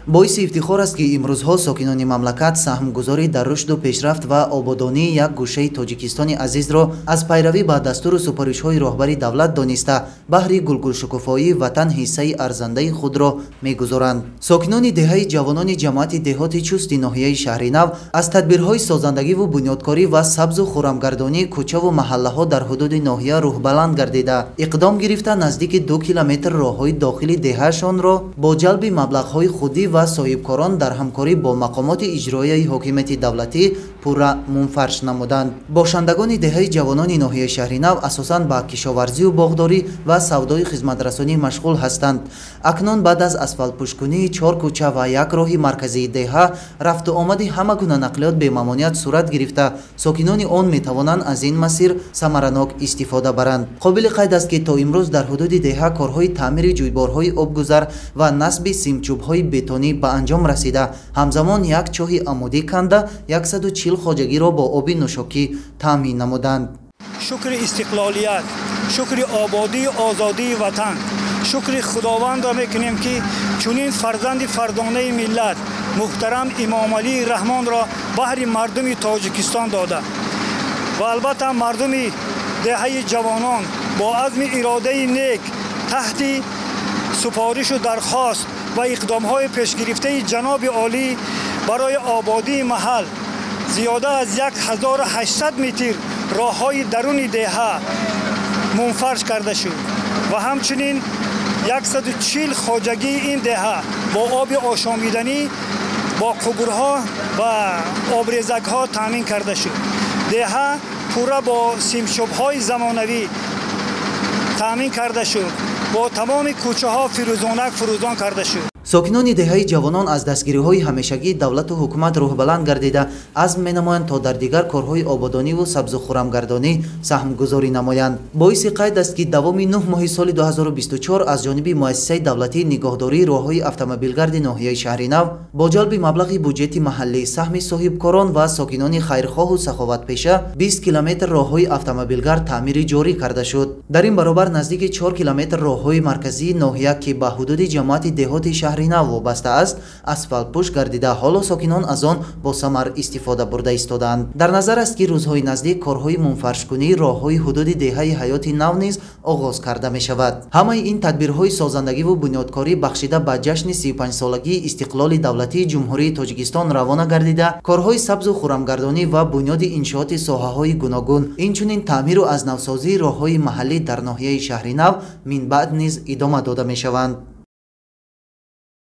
боиси ифтихор аст ки имрӯзҳо сокинони мамлакат саҳмгузорӣ дар рушду пешрафт ва ободонии як гӯшаи Тоҷикистони азизро аз пайравӣ ба дастуру супоришҳои роҳбари давлат дониста баҳри гулгулшукуфоии ватан ҳиссаи арзандаи худро мегузоранд. Сокинони деҳаи ҷавонони ҷамоати деҳоти чусти ноҳияи Шаҳринав аз тадбирҳои созандагиву бунёдкорӣ ва сабзу хӯрамгардонии кӯчаву маҳаллаҳо дар ҳудуди ноҳия рӯҳбаланд гардида иқдом гирифта наздики 2 километр роҳҳои дохили деҳаашонро бо ҷалби маблағҳои худӣ ва соҳибкорон дар ҳамкорӣ бо мақомоти иҷроияи ҳокимияти давлатӣ пурра мунфарш намуданд. Бошандагони деҳаи ҷавонони ноҳияи Шаҳринав асосан ба кишоварзию боғдорӣ ва савдои хизматрасонӣ машғул ҳастанд. Акнун баъд аз асфалтпӯшкунии 4 кӯча ва як роҳи марказии деҳа рафту омади ҳама гуна нақлиёт бемамоният сурат гирифта сокинони он метавонанд аз ин масир самаранок истифода баранд. қобили қайд аст ки то имрӯз дар ҳудуди деҳа корҳои таъмири ҷӯйборҳои обгузар ва насби симчӯбҳои бетонӣ ба анҷом расида, ҳамзамон як чоҳи амудӣ канда 140 хоҷагиро бо оби нӯшокӣ таъмин намуданд. шукри истиқлолият, шукри ободӣ озодии ватан, шукри худовандро мекунем ки чунин фарзанди фардонаи миллат муҳтарам Имомалии Раҳмонро баҳри мардуми Тоҷикистон дода ва албатта мардуми деҳаи ҷавонон бо азми иродаи нек таҳти супоришу дархост ва иқдомҳои пешгирифтаи ҷаноби олӣ барои ободии маҳал зиёда аз 1800 метр роҳҳои даруни деҳа мунфарш карда шуд ва ҳамчунин 140 хоҷагии ин деҳа бо оби ошомиданӣ бо қубурҳо ва обрезакҳо таъмин карда шуд. деҳа пурра бо симчӯбҳои замонавӣ таъмин карда шуд, бо тамоми кӯчаҳо фирӯзонак фурӯзон карда шуд. сокинони деҳаи ҷавонон аз дастгириҳои ҳамешагии давлату ҳукумат рӯҳбаланд гардида азм менамоянд то дар дигар корҳои ободониву сабзу хӯрамгардонӣ саҳмгузорӣ намоянд. боиси қайд аст ки давоми 9 моҳи соли 2024 аз ҷониби муассисаи давлатии нигоҳдории роҳҳои автомобилгарди ноҳияи Шаҳринав бо ҷалби маблағи буҷети маҳаллӣ, саҳми соҳибкорон ва сокинони хайрхоҳу саховатпеша 20 километр роҳҳои автомобилгард таъмири ҷорӣ карда шуд. дар ин баробар наздики 4 километр роҳҳои марказии ноҳия ки ба ҳудуди ҷамоати деҳоти Шаҳринав вобаста аст асфалтпӯш гардида ҳоло сокинон аз он бо самар истифода бурда истодаанд. дар назар аст ки рӯзҳои наздик корҳои мунфаршкунии роҳҳои ҳудуди деҳаи ҳаёти нав низ оғоз карда мешавад. ҳамаи ин тадбирҳои созандагиву бунёдкорӣ бахшида ба ҷашни 35-солагии истиқлоли давлатии ҷумҳурии Тоҷикистон равона гардида корҳои сабзу хӯрамгардонӣ ва бунёди иншооти соҳаҳои гуногун инчунин таъмиру азнавсозии роҳҳои маҳаллӣ дар ноҳияи Шаҳринав минбаъд низ идома дода мешаванд.